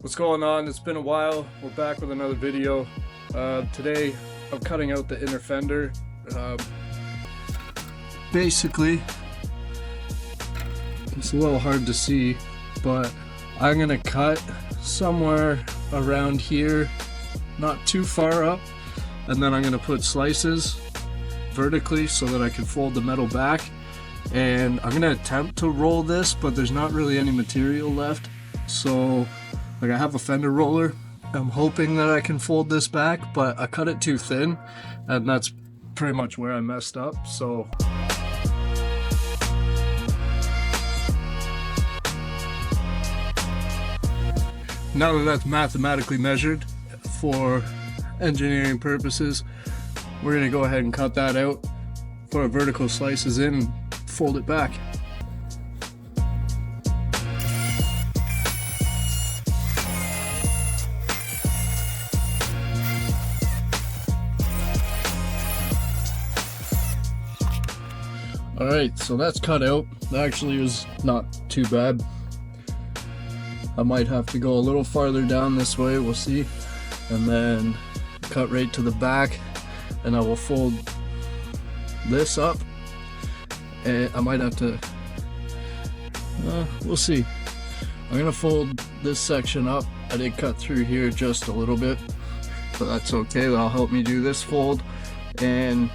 What's going on? It's been a while. We're back with another video. Today I'm cutting out the inner fender. Basically, it's a little hard to see, but I'm gonna cut somewhere around here, not too far up, and then I'm gonna put slices vertically so that I can fold the metal back. And I'm gonna attempt to roll this, but there's not really any material left, so like I have a fender roller. I'm hoping that I can fold this back, but I cut it too thin, and that's pretty much where I messed up. So now that that's mathematically measured for engineering purposes, we're gonna go ahead and cut that out, put our vertical slices in, and fold it back. Alright, so that's cut out. That actually was not too bad. I might have to go a little farther down this way, we'll see. And then cut right to the back, and I will fold this up. And I might have to, we'll see. I'm gonna fold this section up. I did cut through here just a little bit, but that's okay. That'll help me do this fold. And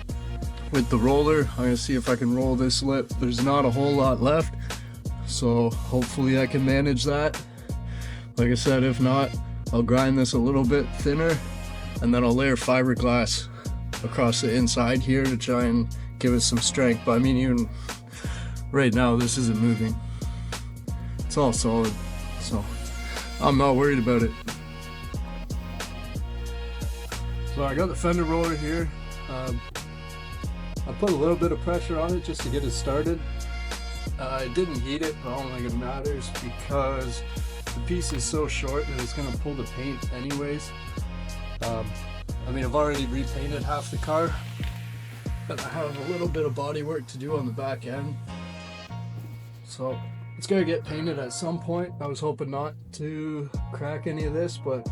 with the roller, I'm gonna see if I can roll this lip. There's not a whole lot left, so hopefully I can manage that. Like I said, if not, I'll grind this a little bit thinner, and then I'll layer fiberglass across the inside here to try and give it some strength. But I mean, even right now this isn't moving, it's all solid, so I'm not worried about it. So I got the fender roller here. I put a little bit of pressure on it just to get it started. I didn't heat it, but I don't think it matters because the piece is so short that it's going to pull the paint anyways. I mean, I've already repainted half the car, but I have a little bit of body work to do on the back end, so it's going to get painted at some point. I was hoping not to crack any of this, but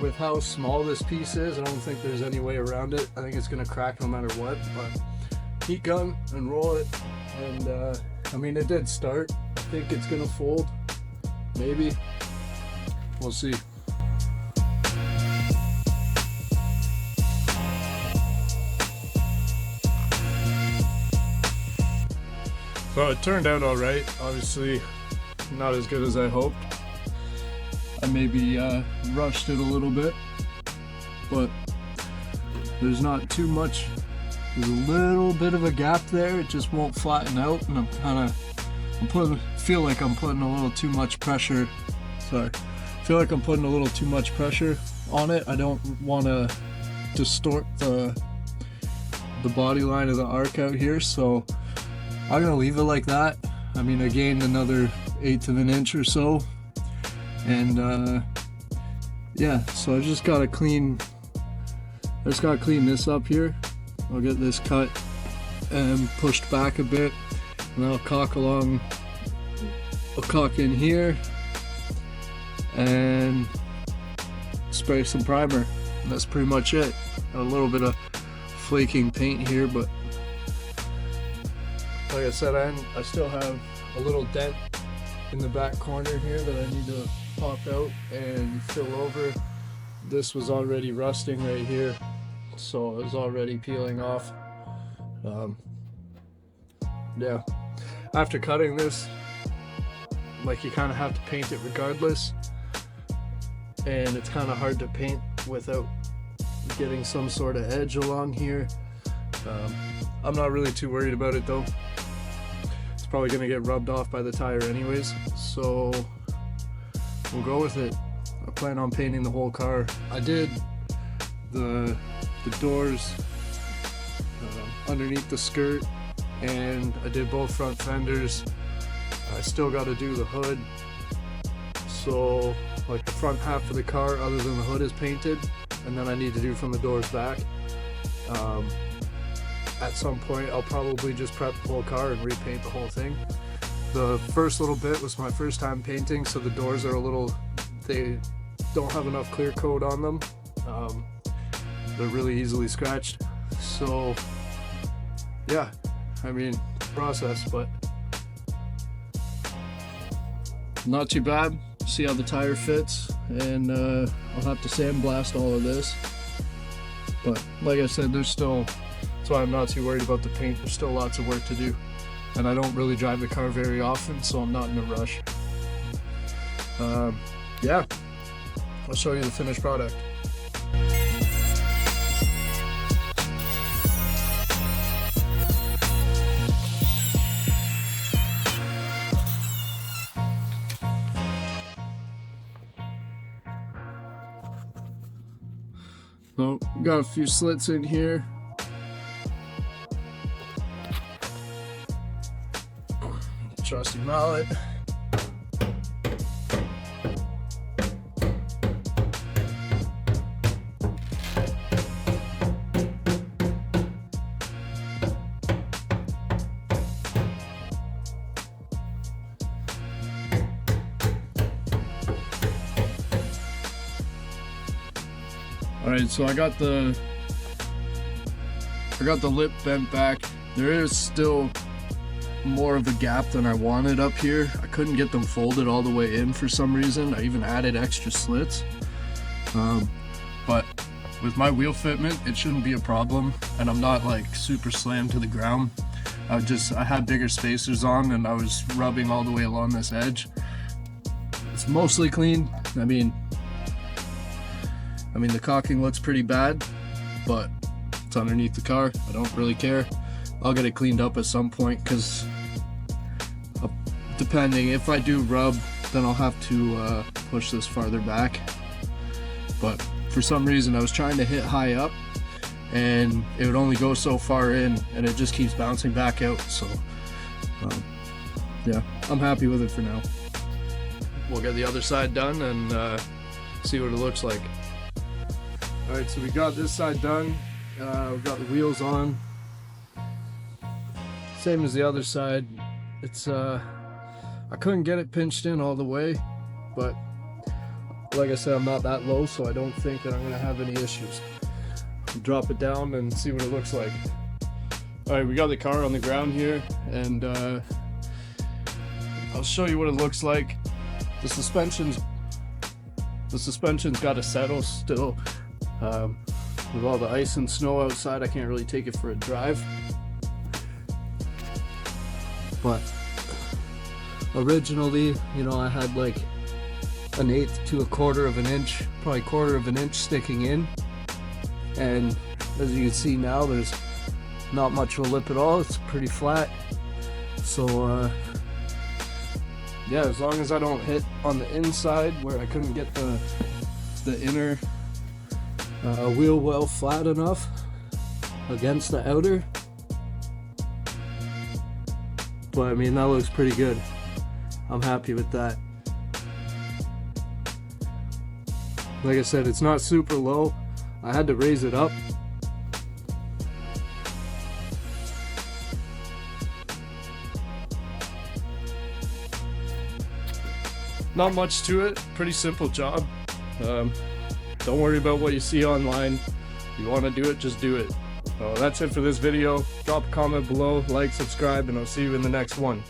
with how small this piece is, I don't think there's any way around it. I think it's going to crack no matter what, but heat gun and roll it. And I mean, it did start. I think it's going to fold, maybe. We'll see. So it turned out all right. Obviously not as good as I hoped. I maybe rushed it a little bit, but there's not too much. There's a little bit of a gap there. It just won't flatten out, and feel like I'm putting a little too much pressure. Sorry, feel like I'm putting a little too much pressure on it. I don't want to distort the body line of the arc out here, so I'm gonna leave it like that. I mean, I gained another 1/8 of an inch or so. And yeah, so I just gotta clean this up here. I'll get this cut and pushed back a bit, and I'll caulk in here and spray some primer, and that's pretty much it. A little bit of flaking paint here, but like I said, I still have a little dent in the back corner here that I need to pop out and fill over. This was already rusting right here, so it was already peeling off. Yeah, after cutting this, like, you kind of have to paint it regardless, and it's kind of hard to paint without getting some sort of edge along here. I'm not really too worried about it though. It's probably gonna get rubbed off by the tire anyways, so we'll go with it. I plan on painting the whole car. I did the doors underneath the skirt, and I did both front fenders. I still got to do the hood. So like the front half of the car, other than the hood, is painted, and then I need to do from the doors back. At some point I'll probably just prep the whole car and repaint the whole thing. The first little bit was my first time painting, so the doors are they don't have enough clear coat on them. They're really easily scratched. So yeah, I mean, process, but not too bad. See how the tire fits, and I'll have to sandblast all of this. But like I said, that's why I'm not too worried about the paint. There's still lots of work to do, and I don't really drive the car very often, so I'm not in a rush. Yeah, I'll show you the finished product. So, got a few slits in here. Trusty mallet. Alright, so I got the lip bent back. There is still more of a gap than I wanted up here. I couldn't get them folded all the way in for some reason. I even added extra slits. But with my wheel fitment, it shouldn't be a problem, and I'm not like super slammed to the ground. I had bigger spacers on, and I was rubbing all the way along this edge. It's mostly clean. I mean the caulking looks pretty bad, but it's underneath the car. I don't really care. I'll get it cleaned up at some point, because depending, if I do rub, then I'll have to push this farther back. But for some reason I was trying to hit high up, and it would only go so far in, and it just keeps bouncing back out. So yeah, I'm happy with it for now. We'll get the other side done and see what it looks like. Alright, so we got this side done. We've got the wheels on. Same as the other side. It's I couldn't get it pinched in all the way, but like I said, I'm not that low, so I don't think that I'm gonna have any issues. I'll drop it down and see what it looks like. Alright, we got the car on the ground here, and I'll show you what it looks like. The suspension's got to settle still. With all the ice and snow outside, I can't really take it for a drive. But originally, you know, I had like 1/8 to 1/4 of an inch, probably 1/4 of an inch sticking in. And as you can see now, there's not much of a lip at all. It's pretty flat. So yeah, as long as I don't hit on the inside where I couldn't get the inner wheel well flat enough against the outer. But I mean, that looks pretty good. I'm happy with that. Like I said, it's not super low. I had to raise it up. Not much to it, pretty simple job. Don't worry about what you see online. If you want to do it, just do it. So that's it for this video. Drop a comment below, like, subscribe, and I'll see you in the next one.